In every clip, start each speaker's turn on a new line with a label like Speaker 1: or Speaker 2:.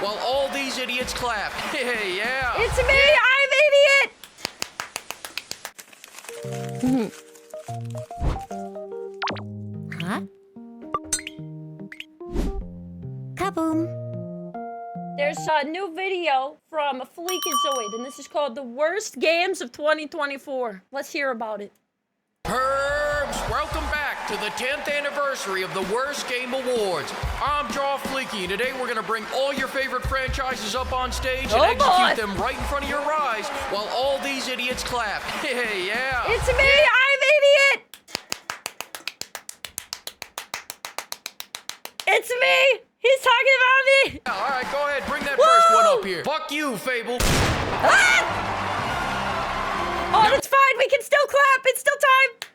Speaker 1: while all these idiots clap. Hey, yeah.
Speaker 2: It's me, I'm idiot.
Speaker 3: Huh? Kaboom.
Speaker 2: There's a new video from FLEEKAZOID, and this is called The Worst Games of 2024. Let's hear about it.
Speaker 1: Herbs, welcome back to the 10th anniversary of the Worst Game Awards. I'm Jaw Fleeky, and today we're gonna bring all your favorite franchises up on stage and execute them right in front of your eyes while all these idiots clap. Hey, yeah.
Speaker 2: It's me, I'm idiot. It's me. He's talking about me.
Speaker 1: Yeah, all right, go ahead, bring that first one up here. Fuck you, Fable.
Speaker 2: Ah! Oh, that's fine. We can still clap. It's still time.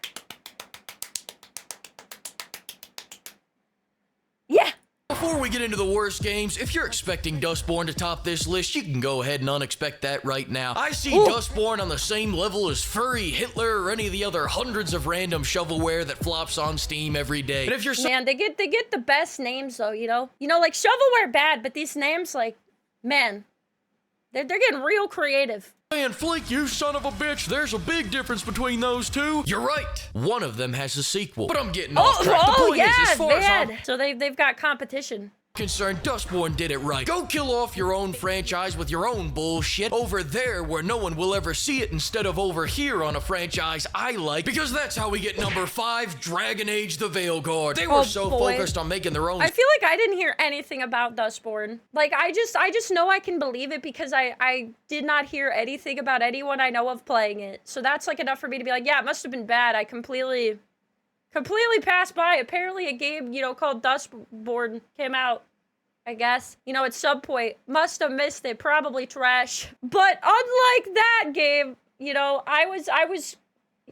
Speaker 2: Yeah.
Speaker 1: Before we get into the worst games, if you're expecting Dustborn to top this list, you can go ahead and unexpect that right now. I see Dustborn on the same level as Furry, Hitler, or any of the other hundreds of random shovelware that flops on Steam every day. And if you're
Speaker 2: Man, they get the best names though, you know? You know, like shovelware bad, but these names, like, man, they're getting real creative.
Speaker 1: saying, Fleek, you son of a bitch, there's a big difference between those two. You're right. One of them has a sequel. But I'm getting off track. The point is, as far as I'm
Speaker 2: so they've got competition.
Speaker 1: concerned, Dustborn did it right. Go kill off your own franchise with your own bullshit over there where no one will ever see it instead of over here on a franchise I like, because that's how we get number 5, Dragon Age the Veilguard. They were so focused on making their own.
Speaker 2: I feel like I didn't hear anything about Dustborn. Like, I just know I can believe it because I did not hear anything about anyone I know of playing it. So that's like enough for me to be like, yeah, it must have been bad. I completely passed by. Apparently a game, you know, called Dustborn came out, I guess. You know, at some point. Must have missed it. Probably trash. But unlike that game, you know, I was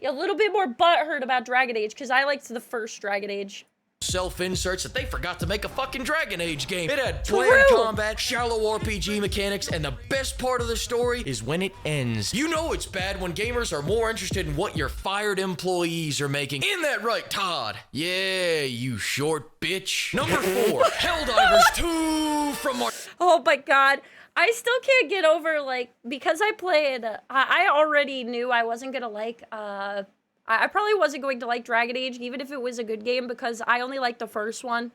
Speaker 2: a little bit more butthurt about Dragon Age because I liked the first Dragon Age.
Speaker 1: Self-inserts that they forgot to make a fucking Dragon Age game. It had player combat, shallow RPG mechanics, and the best part of the story is when it ends. You know it's bad when gamers are more interested in what your fired employees are making. Ain't that right, Todd? Yeah, you short bitch. Number 4, Helldivers 2 from Mar-
Speaker 2: Oh my god. I still can't get over, like, because I played, I already knew I wasn't gonna like, I probably wasn't going to like Dragon Age, even if it was a good game, because I only liked the first one.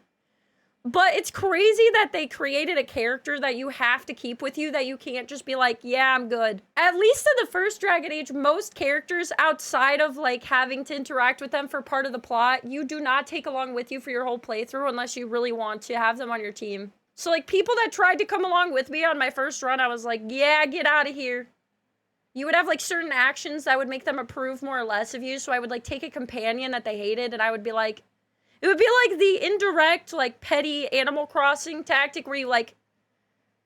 Speaker 2: But it's crazy that they created a character that you have to keep with you, that you can't just be like, yeah, I'm good. At least in the first Dragon Age, most characters, outside of, like, having to interact with them for part of the plot, you do not take along with you for your whole playthrough unless you really want to have them on your team. So, like, people that tried to come along with me on my first run, I was like, yeah, get out of here. You would have, like, certain actions that would make them approve more or less of you, so I would, like, take a companion that they hated, and I would be like... It would be like the indirect, like, petty Animal Crossing tactic where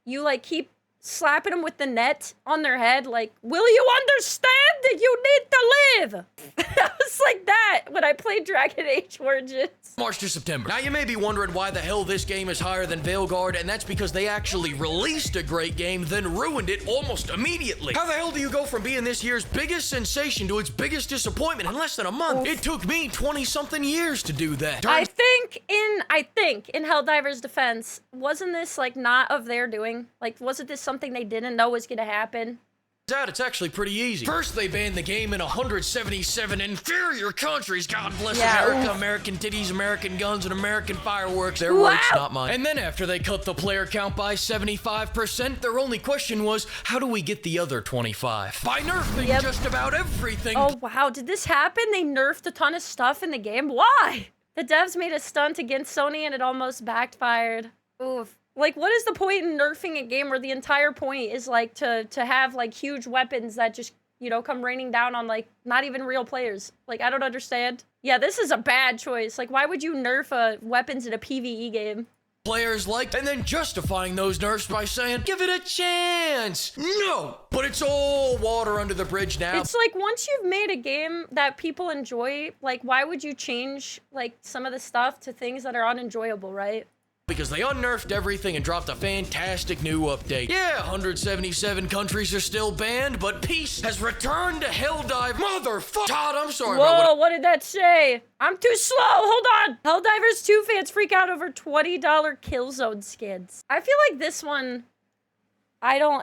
Speaker 2: you keep slapping them with the net on their head, like, will you understand that you need to live? I was like that when I played Dragon Age Origins.
Speaker 1: March to September. Now you may be wondering why the hell this game is higher than Veilguard, and that's because they actually released a great game, then ruined it almost immediately. How the hell do you go from being this year's biggest sensation to its biggest disappointment in less than a month? It took me 20-something years to do that.
Speaker 2: I think in Helldivers' defense, wasn't this, like, not of their doing? Like, wasn't this something they didn't know was gonna happen?
Speaker 1: It's actually pretty easy. First, they banned the game in 177 inferior countries. God bless America, American titties, American guns, and American fireworks. Their words, not mine. And then after they cut the player count by 75%, their only question was, how do we get the other 25? By nerfing just about everything.
Speaker 2: Oh, wow. Did this happen? They nerfed a ton of stuff in the game? Why? The devs made a stunt against Sony and it almost backfired. Oof. Like, what is the point in nerfing a game where the entire point is, like, to have, like, huge weapons that just, you know, come raining down on, like, not even real players? Like, I don't understand. Yeah, this is a bad choice. Like, why would you nerf weapons in a PvE game?
Speaker 1: Players liked, and then justifying those nerfs by saying, give it a chance. No, but it's all water under the bridge now.
Speaker 2: It's like, once you've made a game that people enjoy, like, why would you change, like, some of the stuff to things that are unenjoyable, right?
Speaker 1: because they unnerfed everything and dropped a fantastic new update. Yeah, 177 countries are still banned, but peace has returned to Helldive. Motherfucker! Todd, I'm sorry about
Speaker 2: Whoa, what did that say? I'm too slow, hold on! Helldivers 2 fans freak out over $20 Killzone skins. I feel like this one,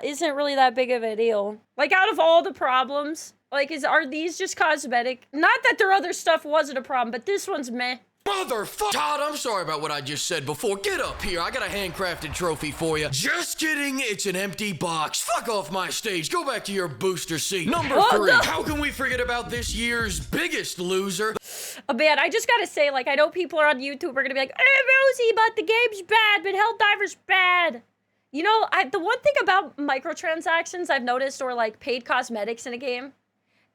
Speaker 2: isn't really that big of a deal. Like, out of all the problems, like, are these just cosmetic? Not that their other stuff wasn't a problem, but this one's meh.
Speaker 1: Motherfucker! Todd, I'm sorry about what I just said before. Get up here. I got a handcrafted trophy for you. Just kidding. It's an empty box. Fuck off my stage. Go back to your booster seat. Number 3.
Speaker 2: no.
Speaker 1: How can we forget about this year's biggest loser?
Speaker 2: Oh, man, I just gotta say, like, I know people are on YouTube are gonna be like, hey, Rosie, but the game's bad, but Helldiver's bad. You know, the one thing about microtransactions I've noticed, or, like, paid cosmetics in a game,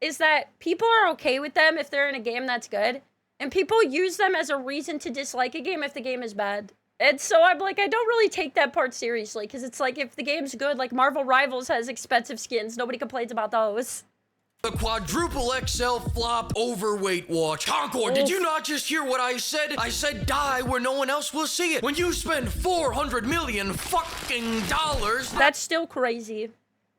Speaker 2: is that people are okay with them if they're in a game that's good. And people use them as a reason to dislike a game if the game is bad. And so I'm like, I don't really take that part seriously. Because it's like, if the game's good, like Marvel Rivals has expensive skins. Nobody complains about those.
Speaker 1: The quadruple XL flop overweight watch. Concord, did you not just hear what I said? I said die where no one else will see it. When you spend 400 million fucking dollars.
Speaker 2: That's still crazy.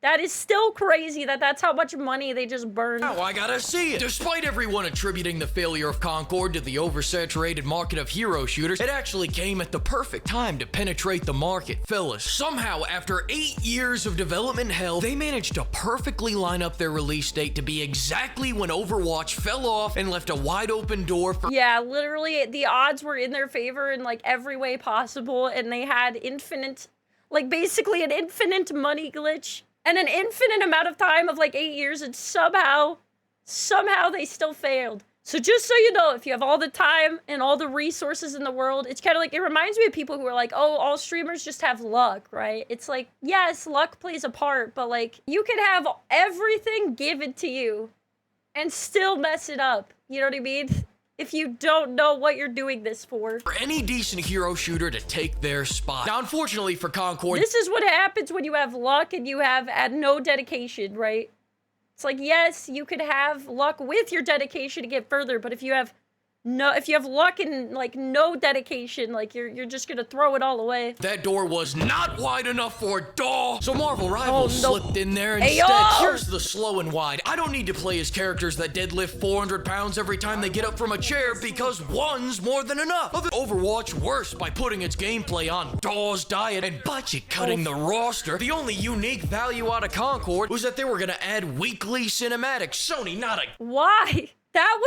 Speaker 2: That is still crazy that that's how much money they just burned.
Speaker 1: Now I gotta see it. Despite everyone attributing the failure of Concord to the oversaturated market of hero shooters, it actually came at the perfect time to penetrate the market. Fellas, somehow after 8 years of development hell, they managed to perfectly line up their release date to be exactly when Overwatch fell off and left a wide open door for—
Speaker 2: Yeah, literally the odds were in their favor in like every way possible, and they had infinite, like basically an infinite money glitch. And an infinite amount of time of like 8 years, and somehow they still failed. So just so you know, if you have all the time and all the resources in the world, it's kind of like, it reminds me of people who are like, oh, all streamers just have luck, right? It's like, yes, luck plays a part, but like, you can have everything given to you and still mess it up. You know what I mean? If you don't know what you're doing this for
Speaker 1: any decent hero shooter to take their spot. Now, unfortunately for Concord,
Speaker 2: this is what happens when you have luck and you have no dedication, right? It's like, yes, you could have luck with your dedication to get further, but if you have luck and like no dedication, like you're just gonna throw it all away.
Speaker 1: that door was not wide enough for Daw. So Marvel Rivals
Speaker 2: no.
Speaker 1: slipped in there
Speaker 2: Hey,
Speaker 1: instead.
Speaker 2: yo!
Speaker 1: Here's the slow and wide. I don't need to play as characters that deadlift 400 pounds every time they get up from a chair because one's more than enough. Overwatch worse by putting its gameplay on Daw's diet and budget cutting the roster. The only unique value out of Concord was that they were gonna add weekly cinematics. Sony, not a—
Speaker 2: Why? That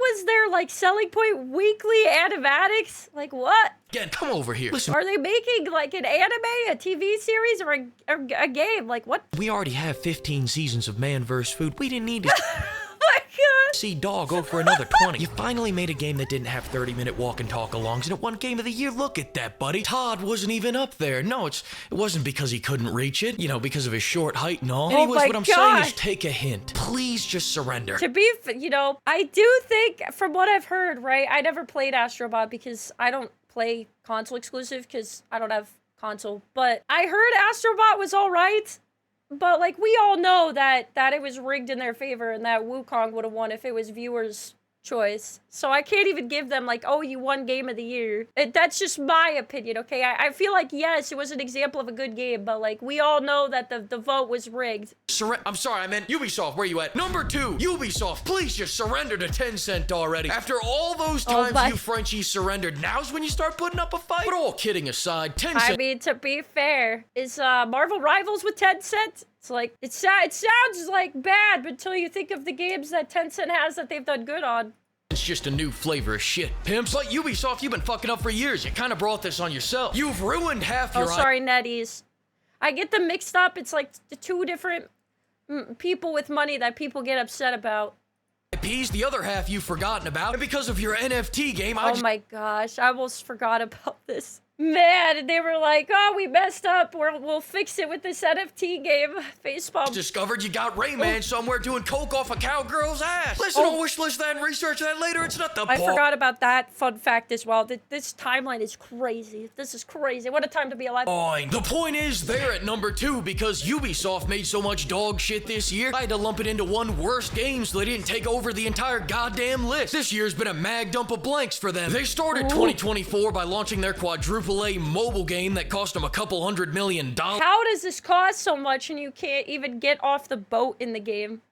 Speaker 2: was their like selling point, weekly animatics? Like what?
Speaker 1: Again, come over here. Listen,
Speaker 2: Are they making like an anime, a TV series, or a game? Like what?
Speaker 1: we already have 15 seasons of Man vs. Food. We didn't need to
Speaker 2: Oh my god.
Speaker 1: see Dog go for another 20. You finally made a game that didn't have 30-minute walk and talk alongs, and it won Game of the Year. Look at that, buddy. Todd wasn't even up there. No, it wasn't because he couldn't reach it, you know, because of his short height and all. Anyways,
Speaker 2: my
Speaker 1: what I'm saying is
Speaker 2: God.
Speaker 1: take a hint. Please just surrender.
Speaker 2: To be, you know, I do think, from what I've heard, right, I never played Astrobot because I don't play console exclusive because I don't have console, but I heard Astrobot was all right, but, like, we all know that it was rigged in their favor and that Wukong would have won if it was viewers' choice. So I can't even give them, like, oh, you won Game of the Year. That's just my opinion, okay? I feel like, yes, it was an example of a good game, but, like, we all know that the vote was rigged.
Speaker 1: I'm sorry, I meant Ubisoft. Where you at? Number 2, Ubisoft. Please just surrender to Tencent already. After all those times
Speaker 2: my-
Speaker 1: you Frenchies surrendered, now's when you start putting up a fight? But all kidding aside, Tencent—
Speaker 2: I mean, to be fair, is Marvel Rivals with Tencent? It's like, it sounds like bad until you think of the games that Tencent has that they've done good on.
Speaker 1: It's just a new flavor of shit. Pimps, like Ubisoft, you've been fucking up for years. You kind of brought this on yourself. You've ruined half
Speaker 2: Oh,
Speaker 1: your—
Speaker 2: sorry, Netties. I get them mixed up. It's like the two different people with money that people get upset about.
Speaker 1: IPs, the other half you've forgotten about. And because of your NFT game,
Speaker 2: Oh my gosh, I almost forgot about this. Man, and they were like, oh, we messed up. We'll fix it with this NFT game. Facepalm.
Speaker 1: discovered you got Rayman somewhere doing coke off a cowgirl's ass. Listen, I'll wishlist that and research that later. It's not the
Speaker 2: I
Speaker 1: point.
Speaker 2: forgot about that fun fact as well. This timeline is crazy. This is crazy. What a time to be alive.
Speaker 1: Fine. The point is, they're at number 2 because Ubisoft made so much dog shit this year, I had to lump it into one worst game so they didn't take over the entire goddamn list. This year's been a mag dump of blanks for them. They started 2024 by launching their quadruple AAA mobile game that cost them a couple $100 million
Speaker 2: How does this cost so much and you can't even get off the boat in the game?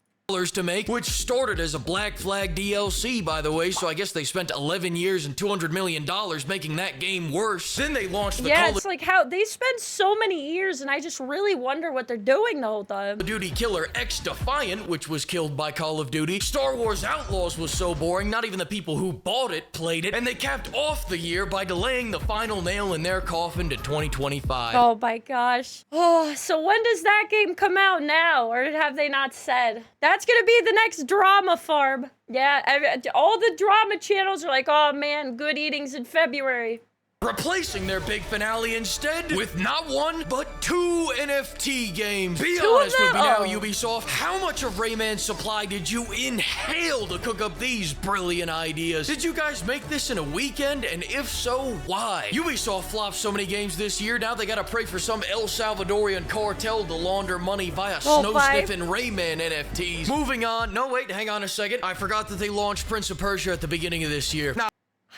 Speaker 1: to make, which started as a Black Flag DLC, by the way, so I guess they spent 11 years and $200 million making that game worse. Then they launched the
Speaker 2: Yeah, it's like how they spend so many years, and I just really wonder what they're doing the whole time.
Speaker 1: Call of Duty Killer X Defiant, which was killed by Call of Duty. Star Wars Outlaws was so boring, not even the people who bought it played it, and they capped off the year by delaying the final nail in their coffin to 2025.
Speaker 2: Oh my gosh. Oh, so when does that game come out now, or have they not said? That's gonna be the next drama farm. Yeah, all the drama channels are like, oh man, Good Eatings in February.
Speaker 1: Replacing their big finale instead with not one, but 2 NFT games. Be
Speaker 2: Two
Speaker 1: honest
Speaker 2: of
Speaker 1: with me
Speaker 2: them?
Speaker 1: now, Ubisoft. How much of Rayman's supply did you inhale to cook up these brilliant ideas? Did you guys make this in a weekend? And if so, why? Ubisoft flopped so many games this year, now they gotta pray for some El Salvadorian cartel to launder money via snow-sniffing Rayman NFTs. Moving on. No, wait, hang on a second. I forgot that they launched Prince of Persia at the beginning of this year. Now,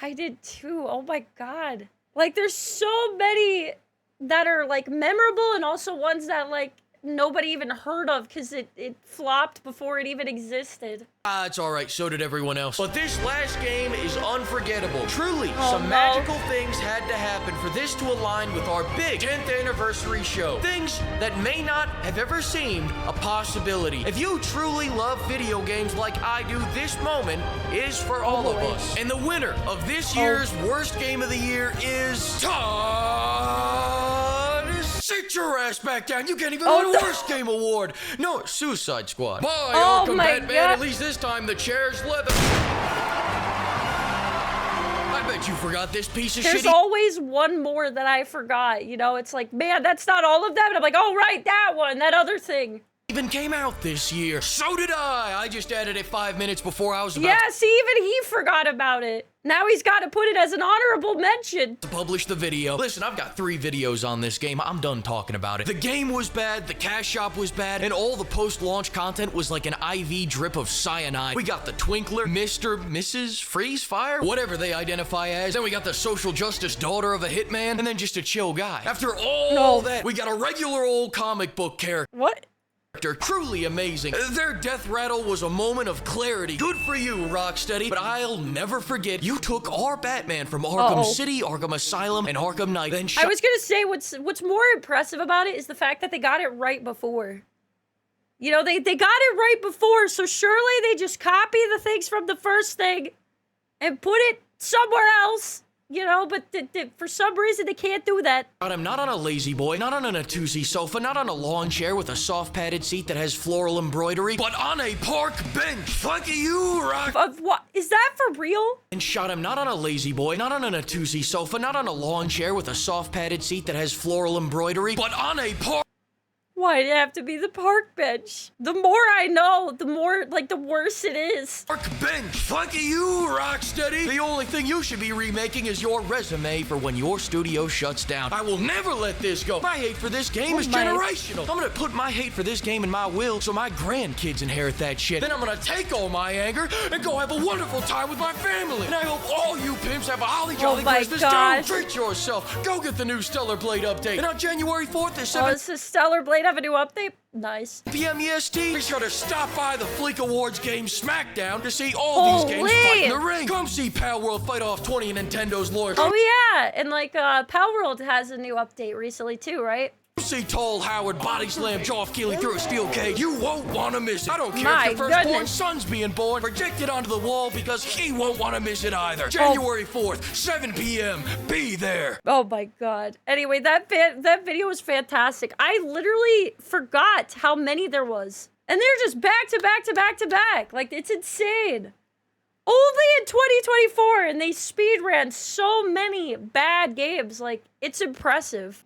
Speaker 2: I did too. Oh my god. Like, there's so many that are, like, memorable and also ones that, like, nobody even heard of because it flopped before it even existed.
Speaker 1: It's alright, so did everyone else. But this last game is unforgettable. Truly,
Speaker 2: Oh,
Speaker 1: some
Speaker 2: no.
Speaker 1: magical things had to happen for this to align with our big 10th anniversary show. Things that may not have ever seemed a possibility. If you truly love video games like I do, this moment is for all of
Speaker 2: boy.
Speaker 1: us. And the winner of this year's worst game of the year is Todd. Sit your ass back down. You can't even win a
Speaker 2: no.
Speaker 1: worst game award. No, Suicide Squad. Bye,
Speaker 2: Oh
Speaker 1: Arkham
Speaker 2: my
Speaker 1: Batman.
Speaker 2: God.
Speaker 1: At least this time the chair's leather. I bet you forgot this piece of
Speaker 2: There's
Speaker 1: shit.
Speaker 2: always one more that I forgot. You know, it's like, man, that's not all of them. And I'm like, oh, right, that one, that other thing.
Speaker 1: Even came out this year. So did I. I just added it 5 minutes before I was about
Speaker 2: Yeah, see, even he forgot about it. Now he's got to put it as an honorable mention.
Speaker 1: to publish the video. Listen, I've got 3 videos on this game. I'm done talking about it. The game was bad, the cash shop was bad, and all the post-launch content was like an IV drip of cyanide. We got the Twinkler, Mr., Mrs., Freeze Fire, whatever they identify as. Then we got the social justice daughter of a hitman, and then just a chill guy. After all that, we got a regular old comic book character.
Speaker 2: What?
Speaker 1: Truly amazing. Their death rattle was a moment of clarity. Good for you, Rocksteady. But I'll never forget, you took our Batman from Arkham City, Arkham Asylum, and Arkham Knight, then
Speaker 2: I was gonna say what's more impressive about it is the fact that they got it right before. You know, they got it right before, so surely they just copy the things from the first thing and put it somewhere else. You know, but for some reason they can't do that.
Speaker 1: I'm not on a lazy boy, not on a Natusi sofa, not on a lawn chair with a soft padded seat that has floral embroidery, but on a park bench. Fuck you, Rock.
Speaker 2: What is that for real?
Speaker 1: And shot him not on a lazy boy, not on a Natusi sofa, not on a lawn chair with a soft padded seat that has floral embroidery, but on a park.
Speaker 2: Why'd it have to be the park bench? The more I know, the more, like, the worse it is.
Speaker 1: Park bench. Fuck you, Rocksteady. The only thing you should be remaking is your resume for when your studio shuts down. I will never let this go. My hate for this game is generational. I'm gonna put my hate for this game in my will so my grandkids inherit that shit. Then I'm gonna take all my anger and go have a wonderful time with my family. And I hope all you pimps have a holly jolly
Speaker 2: my
Speaker 1: Christmas
Speaker 2: gosh.
Speaker 1: too. Treat yourself. Go get the new Stellar Blade update. And on January 4th at
Speaker 2: Oh,
Speaker 1: 7
Speaker 2: this is Stellar Blade have a new update? Nice.
Speaker 1: p.m. EST. Be sure to stop by the Fleek Awards game SmackDown to see all these games fight in the ring. Come see Pal World fight off 20 of Nintendo's lawyers.
Speaker 2: Oh yeah, and like Pal World has a new update recently too, right?
Speaker 1: See Tall Howard body slam Geoff Keighley through a steel cage. You won't want to miss it. I don't care
Speaker 2: My
Speaker 1: if your firstborn
Speaker 2: goodness.
Speaker 1: son's being born. Project it onto the wall because he won't want to miss it either. January 4th, 7 p.m. Be there.
Speaker 2: Oh my god. Anyway, that video was fantastic. I literally forgot how many there was. And they're just back to back to back to back. Like, it's insane. Only in 2024, and they speed ran so many bad games. Like, it's impressive.